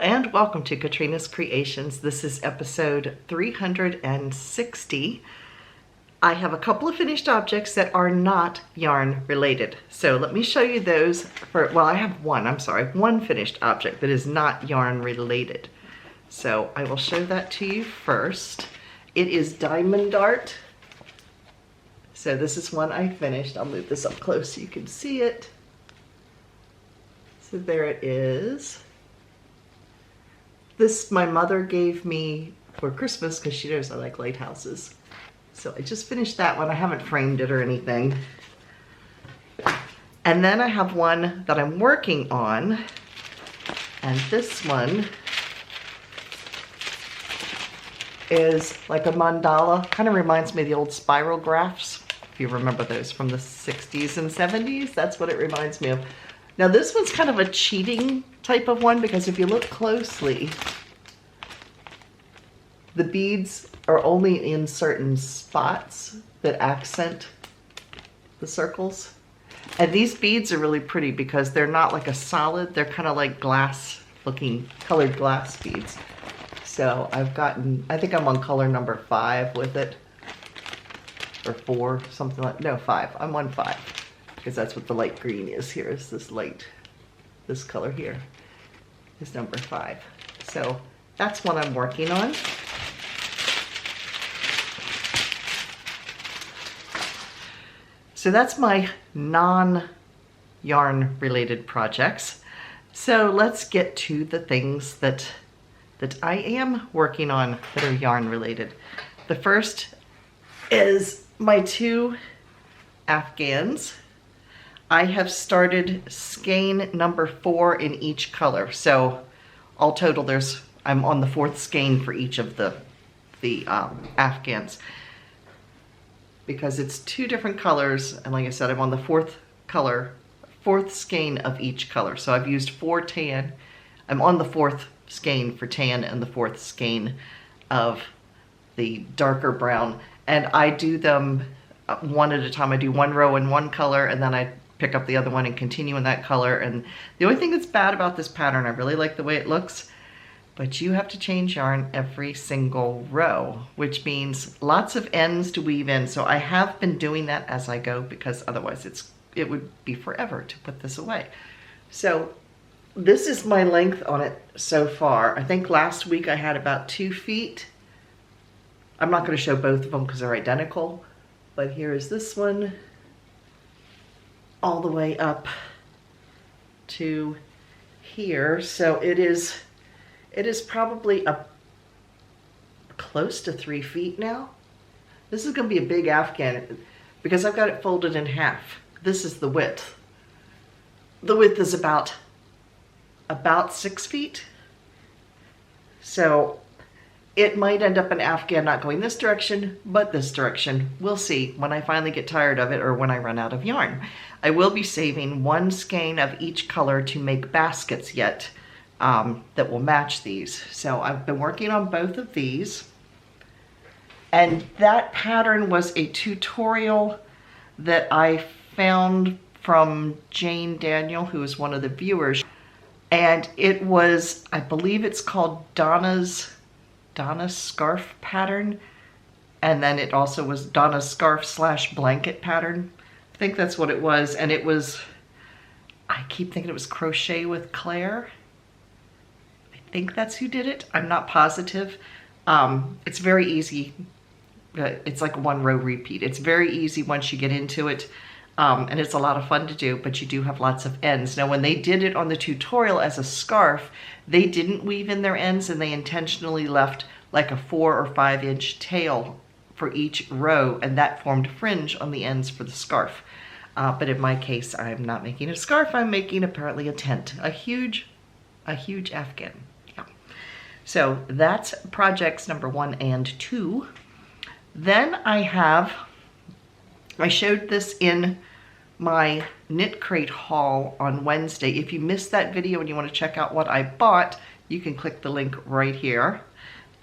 and welcome to Katrina's Creations. This is episode 360. I have a couple of finished objects that are not yarn related. So let me show you those I have one finished object that is not yarn related. So I will show that to you first. It is Diamond Art. So this is one I finished. I'll move this up close so you can see it. So there it is. This my mother gave me for Christmas because she knows I like lighthouses. So I just finished that one. I haven't framed it or anything. And then I have one that I'm working on. And this one is like a mandala. Kind of reminds me of the old spiral graphs. If you remember those from the 60s and 70s, that's what it reminds me of. Now this one's kind of a cheating type of one because if you look closely, the beads are only in certain spots that accent the circles. And these beads are really pretty because they're not like a solid, they're kind of like glass looking, colored glass beads. So I've gotten, I think I'm on color number 5 with it, or 4, something like, no 5, I'm on 5. Because that's what the light green is here, is this color here is number 5. So that's what I'm working on. So that's my non-yarn related projects. So let's get to the things that I am working on that are yarn related. The first is my 2 Afghans. I have started skein number 4 in each color. So all total I'm on the 4th skein for each of the Afghans. Because it's 2 different colors, and like I said, I'm on the 4th skein of each color. So I've used 4 tan. I'm on the 4th skein for tan and the 4th skein of the darker brown. And I do them one at a time. I do 1 row in one color, and then I pick up the other one and continue in that color. And the only thing that's bad about this pattern, I really like the way it looks, but you have to change yarn every single row, which means lots of ends to weave in. So I have been doing that as I go because otherwise it would be forever to put this away. So this is my length on it so far. I think last week I had about 2 feet. I'm not going to show both of them because they're identical, but here is this one all the way up to here. So it is probably close to 3 feet now. This is going to be a big Afghan because I've got it folded in half. This is the width. The width is about 6 feet. So it might end up an Afghan not going this direction, but this direction. We'll see when I finally get tired of it or when I run out of yarn. I will be saving 1 skein of each color to make baskets yet that will match these. So I've been working on both of these. And that pattern was a tutorial that I found from Jane Daniel, who is one of the viewers. And it was, I believe it's called Donna's scarf pattern, and then it also was Donna's scarf / blanket pattern. I think that's what it was, and it was, I keep thinking it was Crochet with Claire. I think that's who did it. I'm not positive. It's very easy. It's like a 1 row repeat. It's very easy once you get into it. And it's a lot of fun to do, but you do have lots of ends. Now, when they did it on the tutorial as a scarf, they didn't weave in their ends and they intentionally left like a 4 or 5 inch tail for each row, and that formed fringe on the ends for the scarf. But in my case, I'm not making a scarf, I'm making apparently a tent, a huge Afghan. Yeah. So that's projects number 1 and 2. Then I showed this in my Knit Crate haul on Wednesday. If you missed that video and you want to check out what I bought, you can click the link right here.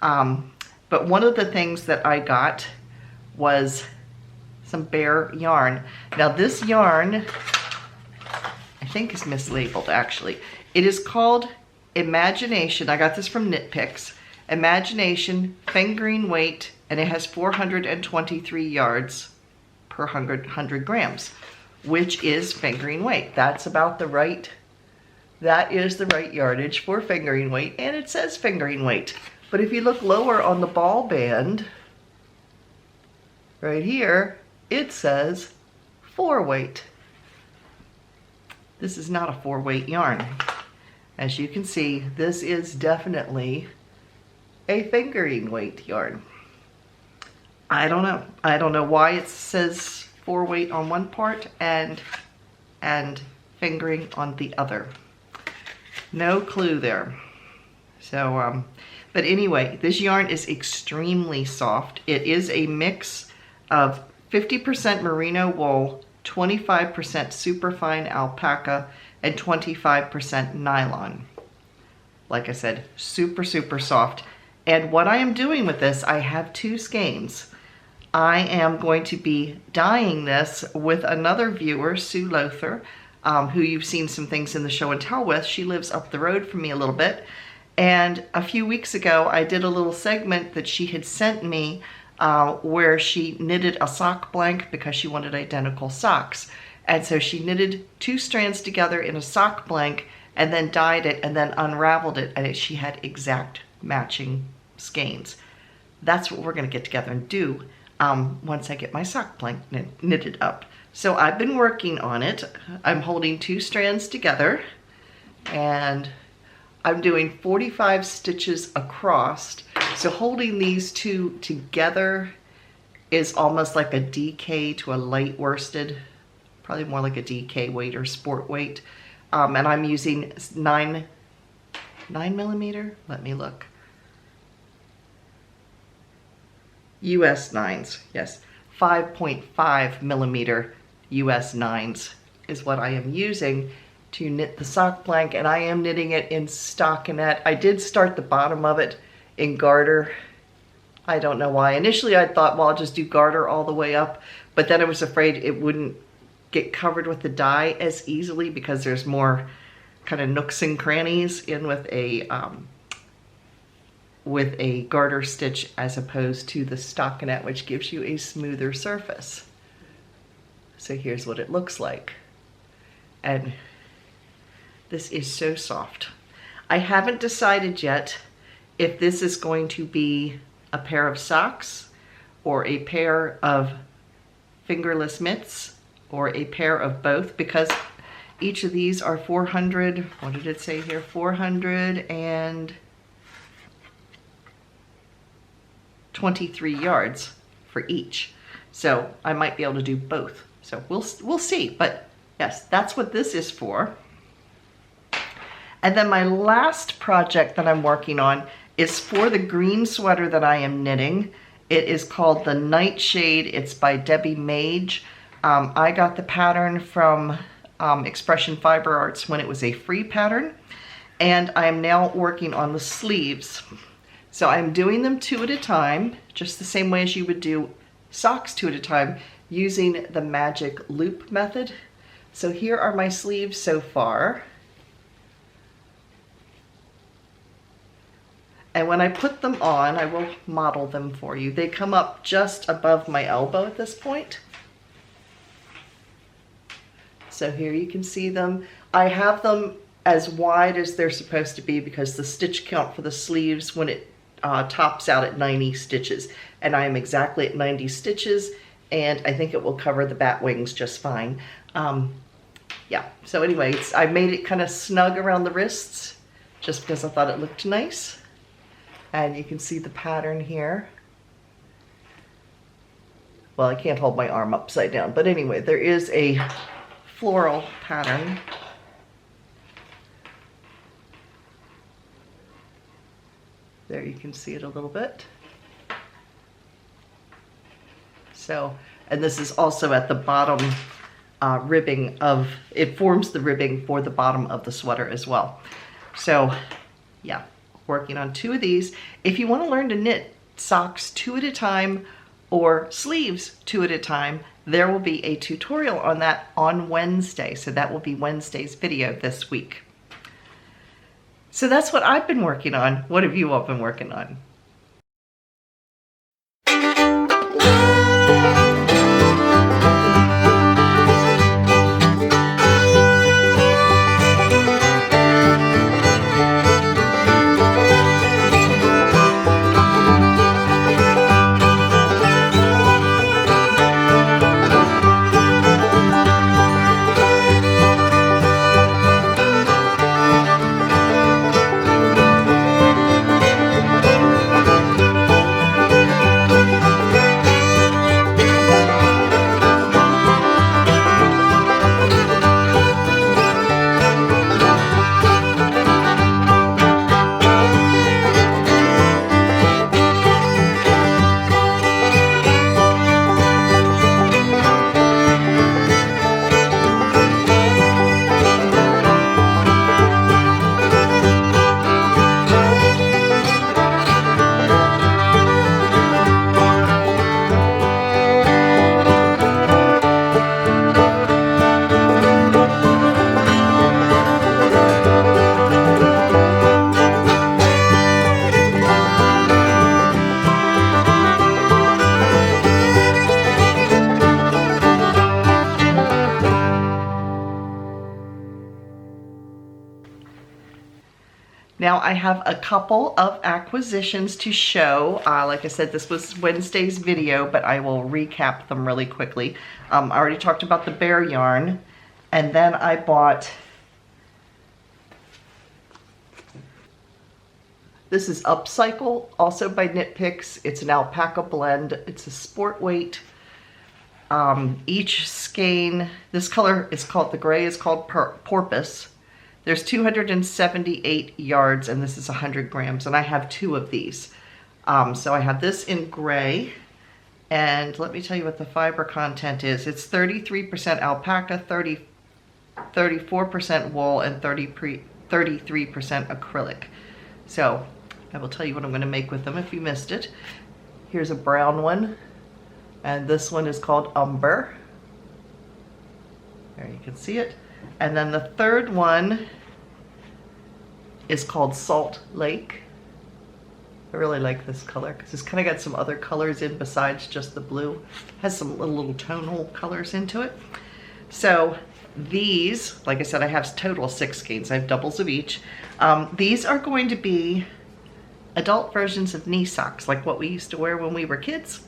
But one of the things that I got was some bare yarn. Now this yarn, I think is mislabeled actually. It is called Imagination, I got this from Knit Picks. Imagination, fingering weight, and it has 423 yards per 100 grams, which is fingering weight. That's about the right, that is the right yardage for fingering weight, and it says fingering weight. But if you look lower on the ball band, right here, it says 4 weight. This is not a 4 weight yarn. As you can see, this is definitely a fingering weight yarn. I don't know. I don't know why it says 4 weight on one part and fingering on the other. No clue there. So, but anyway, this yarn is extremely soft. It is a mix of 50% merino wool, 25% superfine alpaca, and 25% nylon. Like I said, super, super soft. And what I am doing with this, I have 2 skeins. I am going to be dyeing this with another viewer, Sue Lothar, who you've seen some things in the show and tell with. She lives up the road from me a little bit. And a few weeks ago, I did a little segment that she had sent me where she knitted a sock blank because she wanted identical socks. And so she knitted 2 strands together in a sock blank and then dyed it and then unraveled it, and she had exact matching skeins. That's what we're going to get together and do once I get my sock blank knitted up. So I've been working on it. I'm holding 2 strands together and I'm doing 45 stitches across. So holding these 2 together is almost like a DK to a light worsted, probably more like a DK weight or sport weight. And I'm using 9 millimeter, let me look. US 9s, yes. 5.5 millimeter US 9s is what I am using to knit the sock blank, and I am knitting it in stockinette. I did start the bottom of it in garter. I don't know why. Initially I thought, well, I'll just do garter all the way up, but then I was afraid it wouldn't get covered with the dye as easily because there's more kind of nooks and crannies in with a garter stitch as opposed to the stockinette, which gives you a smoother surface. So here's what it looks like. And this is so soft. I haven't decided yet if this is going to be a pair of socks or a pair of fingerless mitts or a pair of both, because each of these are 400, what did it say here? 423 yards for each. So I might be able to do both. So we'll see, but yes, that's what this is for. And then my last project that I'm working on is for the green sweater that I am knitting. It is called the Nightshade. It's by Debbie Mage. I got the pattern from Expression Fiber Arts when it was a free pattern, and I am now working on the sleeves. So I'm doing them 2 at a time, just the same way as you would do socks 2 at a time, using the magic loop method. So here are my sleeves so far. And when I put them on, I will model them for you. They come up just above my elbow at this point. So here you can see them. I have them as wide as they're supposed to be because the stitch count for the sleeves when it tops out at 90 stitches. And I am exactly at 90 stitches, and I think it will cover the bat wings just fine. Yeah, so anyway, I made it kind of snug around the wrists just because I thought it looked nice. And you can see the pattern here. Well, I can't hold my arm upside down, but anyway, there is a floral pattern. There you can see it a little bit. So, and this is also at the bottom ribbing of, it forms the ribbing for the bottom of the sweater as well. So, yeah. Working on 2 of these. If you want to learn to knit socks 2 at a time or sleeves 2 at a time, there will be a tutorial on that on Wednesday. So that will be Wednesday's video this week. So that's what I've been working on. What have you all been working on? Now I have a couple of acquisitions to show. Like I said, this was Wednesday's video, but I will recap them really quickly. I already talked about the bear yarn, and then I bought, this is Upcycle, also by Knit Picks. It's an alpaca blend. It's a sport weight. Each skein, this color is called, the gray is called Porpoise. There's 278 yards, and this is 100 grams, and I have 2 of these. So I have this in gray, and let me tell you what the fiber content is. It's 33% alpaca, 34% wool, and 33% acrylic. So I will tell you what I'm going to make with them if you missed it. Here's a brown one, and this one is called Umber. There you can see it. And then the third one is called Salt Lake. I really like this color because it's kind of got some other colors in besides just the blue. It has some little tonal colors into it. So these, like I said, I have total 6 skeins. I have doubles of each. These are going to be adult versions of knee socks, like what we used to wear when we were kids.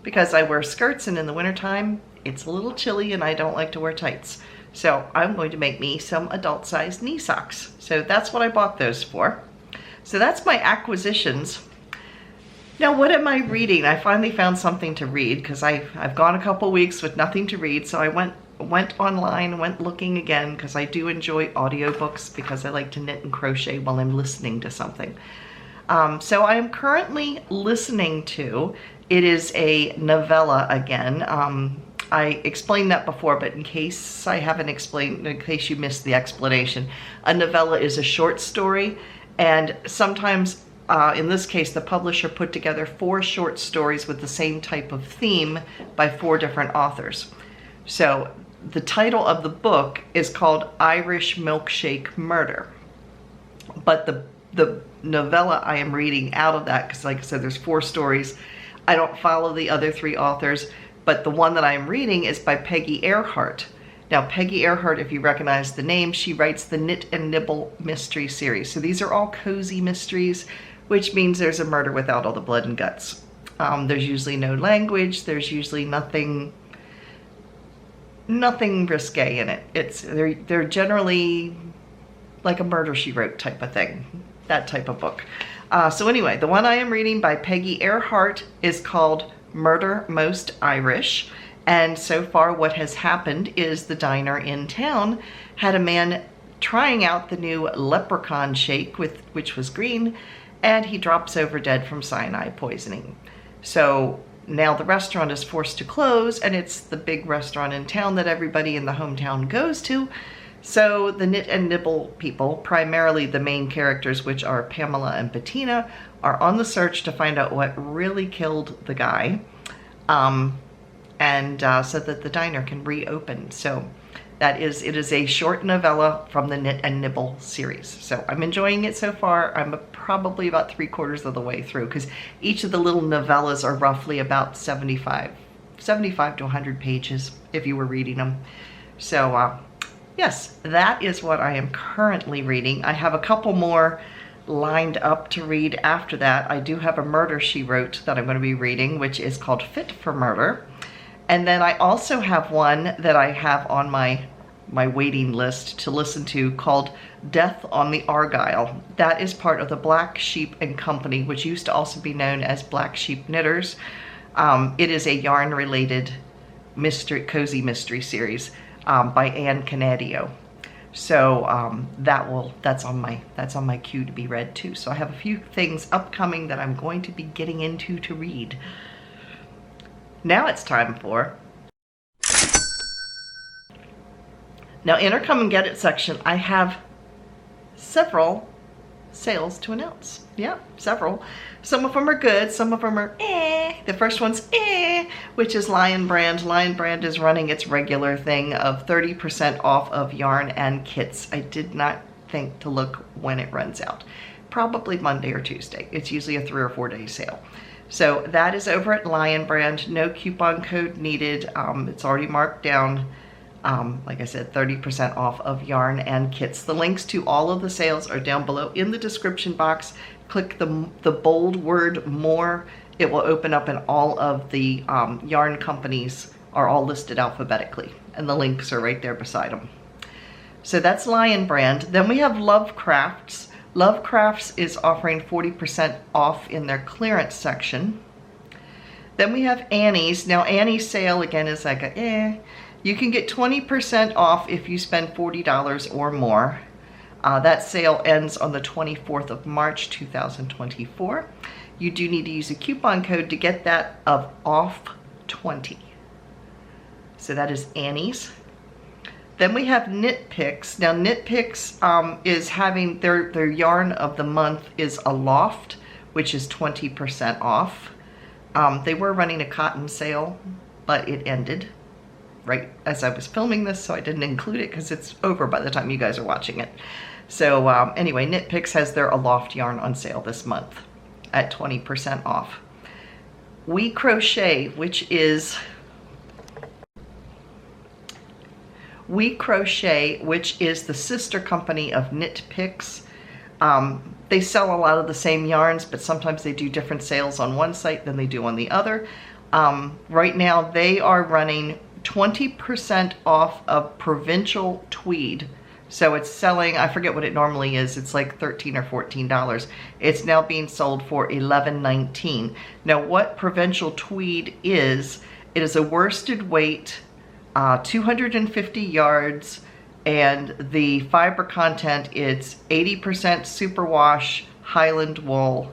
Because I wear skirts, and in the wintertime, it's a little chilly and I don't like to wear tights. So I'm going to make me some adult sized knee socks. So that's what I bought those for. So that's my acquisitions. Now what am I reading? I finally found something to read because I've gone a couple weeks with nothing to read. So I went online, went looking again because I do enjoy audiobooks because I like to knit and crochet while I'm listening to something. So I am currently listening to, it is a novella again. I explained that before, but in case I haven't explained, in case you missed the explanation, a novella is a short story, and sometimes, in this case, the publisher put together 4 short stories with the same type of theme by 4 different authors. So the title of the book is called Irish Milkshake Murder, but the novella I am reading out of that, because like I said, there's 4 stories. I don't follow the other 3 authors. But the one that I'm reading is by Peggy Earhart. Now, Peggy Earhart, if you recognize the name, she writes the Knit and Nibble mystery series. So these are all cozy mysteries, which means there's a murder without all the blood and guts. There's usually no language. There's usually nothing risque in it. They're generally like a Murder, She Wrote type of thing, that type of book. So anyway, the one I am reading by Peggy Earhart is called Murder Most Irish, and so far what has happened is the diner in town had a man trying out the new leprechaun shake, which was green, and he drops over dead from cyanide poisoning. So now the restaurant is forced to close, and it's the big restaurant in town that everybody in the hometown goes to. So the Knit and Nibble people, primarily the main characters, which are Pamela and Bettina, are on the search to find out what really killed the guy, so that the diner can reopen. So It is a short novella from the Knit and Nibble series. So I'm enjoying it so far. I'm probably about 3/4 of the way through, because each of the little novellas are roughly about 75 to 100 pages if you were reading them. So yes, that is what I am currently reading. I have a couple more lined up to read after that. I do have a murder she wrote that I'm going to be reading, which is called Fit for Murder. And then I also have one that I have on my waiting list to listen to called Death on the Argyle. That is part of the Black Sheep and Company, which used to also be known as Black Sheep Knitters. It is a yarn-related cozy mystery series by Anne Canadio. So that's on my queue to be read too. So I have a few things upcoming that I'm going to be getting into to read. Now it's time for... Now in our Come and Get It section, I have several sales to announce. Yeah, several. Some of them are good, some of them are eh. The first one's eh, which is Lion Brand. Lion Brand is running its regular thing of 30% off of yarn and kits. I did not think to look when it runs out. Probably Monday or Tuesday. It's usually a 3 or 4 day sale. So that is over at Lion Brand. No coupon code needed. It's already marked down. Like I said, 30% off of yarn and kits. The links to all of the sales are down below in the description box. Click the bold word more. It will open up, and all of the yarn companies are all listed alphabetically, and the links are right there beside them. So that's Lion Brand. Then we have Lovecrafts. Lovecrafts is offering 40% off in their clearance section. Then we have Annie's. Now Annie's sale again is like a eh. You can get 20% off if you spend $40 or more. That sale ends on the 24th of March 2024. You do need to use a coupon code to get that of off 20. So that is Annie's. Then we have Knit Picks. Now Knit Picks is having their yarn of the month is Aloft, which is 20% off. They were running a cotton sale, but it ended right as I was filming this, so I didn't include it because it's over by the time you guys are watching it. So anyway, Knit Picks has their Aloft yarn on sale this month at 20% off. We Crochet, which is the sister company of Knit Picks. They sell a lot of the same yarns, but sometimes they do different sales on one site than they do on the other. Right now they are running 20% off of Provincial Tweed. So it's selling, I forget what it normally is, it's like $13 or $14. It's now being sold for $11.19. Now what Provincial Tweed is, it is a worsted weight, 250 yards, and the fiber content, it's 80% superwash Highland wool,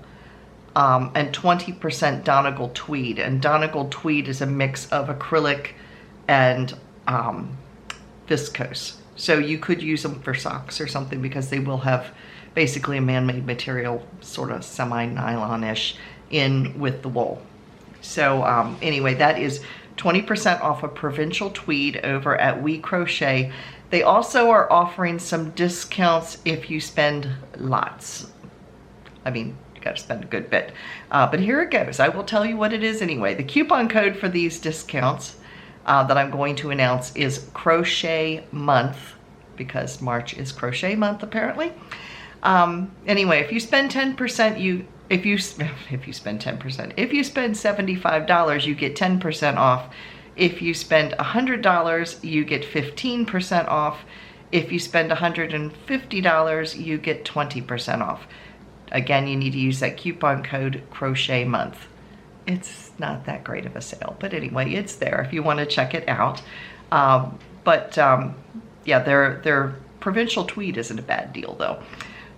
and 20% Donegal tweed. And Donegal tweed is a mix of acrylic and viscose. So you could use them for socks or something, because they will have basically a man-made material, sort of semi-nylon-ish, in with the wool. So anyway, that is 20% off of Provincial Tweed over at We Crochet. They also are offering some discounts if you spend lots. I mean, you got to spend a good bit. But here it goes. I will tell you what it is anyway. The coupon code for these discounts that I'm going to announce is Crochet Month, because March is Crochet Month apparently. Anyway, if you spend 10%, if you spend $75, you get 10% off. If you spend $100, you get 15% off. If you spend $150, you get 20% off. Again, you need to use that coupon code Crochet Month. It's not that great of a sale, but anyway, it's there if you want to check it out. Yeah, their Provincial Tweed isn't a bad deal though.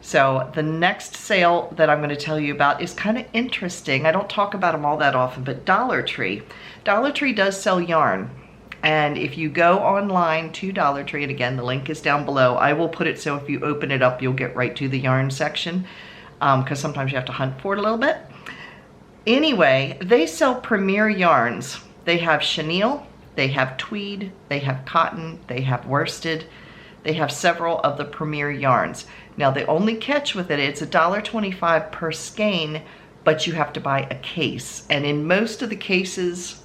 So the next sale that I'm going to tell you about is kind of interesting. I don't talk about them all that often, but Dollar Tree. Dollar Tree does sell yarn. And if you go online to Dollar Tree, and again, the link is down below, I will put it so if you open it up, you'll get right to the yarn section, because sometimes you have to hunt for it a little bit. Anyway, they sell premier yarns. They have chenille, they have tweed, they have cotton, they have worsted, they have several of the premier yarns. Now the only catch with it, it's $1.25 per skein, but you have to buy a case. And in most of the cases,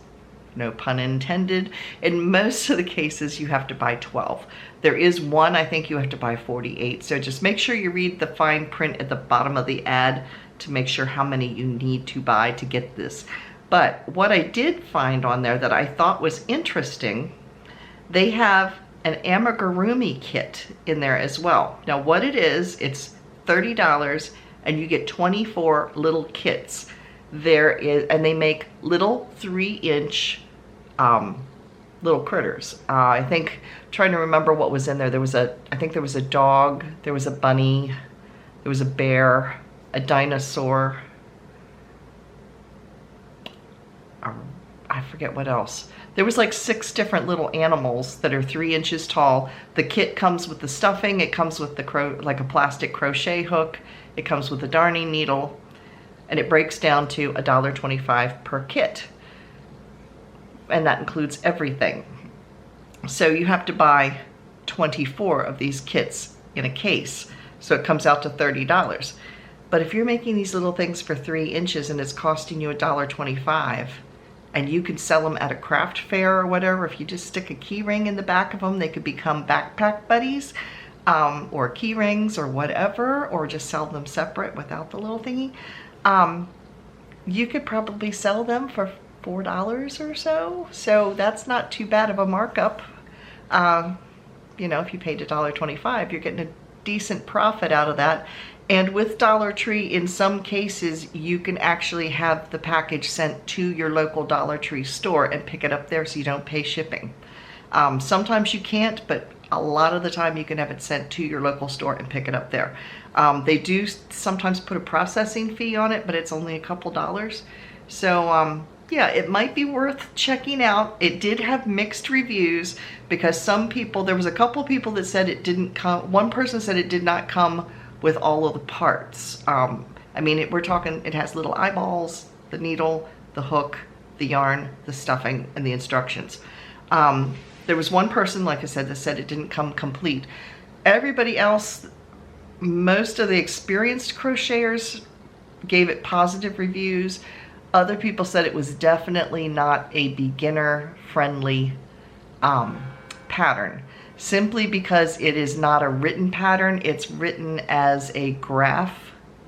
no pun intended, in most of the cases you have to buy 12. There is one, I think you have to buy 48. So just make sure you read the fine print at the bottom of the ad to make sure how many you need to buy to get this. But what I did find on there that I thought was interesting, they have an amigurumi kit in there as well. Now what it is, it's $30 and you get 24 little kits. And they make little 3-inch little critters. I think, trying to remember what was in there. I think there was a dog, there was a bunny, there was a bear, a dinosaur. I forget what else. There was like 6 different little animals that are 3 inches tall. The kit comes with the stuffing. It comes with like a plastic crochet hook. It comes with a darning needle, and it breaks down to $1.25 per kit. And that includes everything. So you have to buy 24 of these kits in a case. So it comes out to $30. But if you're making these little things for 3 inches and it's costing you $1.25, and you can sell them at a craft fair or whatever, if you just stick a key ring in the back of them, they could become backpack buddies, or key rings or whatever, or just sell them separate without the little thingy. You could probably sell them for $4 or so. So that's not too bad of a markup. You know, if you paid $1.25, you're getting a decent profit out of that. And with Dollar Tree, in some cases, you can actually have the package sent to your local Dollar Tree store and pick it up there so you don't pay shipping. Sometimes you can't, but a lot of the time you can have it sent to your local store and pick it up there. They do sometimes put a processing fee on it, but it's only a couple dollars. So yeah, it might be worth checking out. It did have mixed reviews because some people, there was a couple people that said it didn't come, one person said it did not come with all of the parts. I mean, we're talking, it has little eyeballs, the needle, the hook, the yarn, the stuffing, and the instructions. There was one person, like I said, that said it didn't come complete. Everybody else, most of the experienced crocheters gave it positive reviews. Other people said it was definitely not a beginner-friendly pattern, simply because it is not a written pattern. It's written as a graph,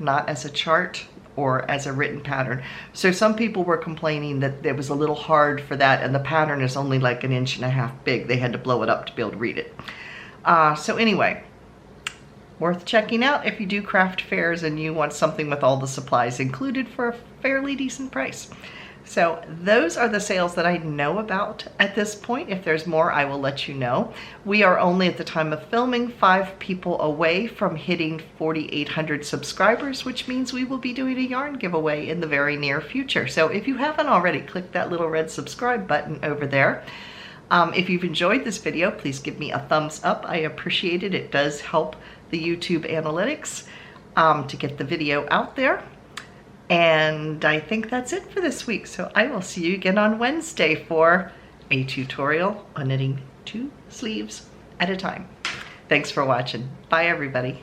not as a chart or as a written pattern. So some people were complaining that it was a little hard for that, and the pattern is only like 1.5 inches big. They had to blow it up to be able to read it. So anyway, worth checking out if you do craft fairs and you want something with all the supplies included for a fairly decent price. So those are the sales that I know about at this point. If there's more, I will let you know. We are only, at the time of filming, 5 people away from hitting 4,800 subscribers, which means we will be doing a yarn giveaway in the very near future. So if you haven't already, click that little red subscribe button over there. If you've enjoyed this video, please give me a thumbs up. I appreciate it. It does help the YouTube analytics to get the video out there. And I think that's it for this week. So I will see you again on Wednesday for a tutorial on knitting 2 sleeves at a time. Thanks for watching. Bye, everybody.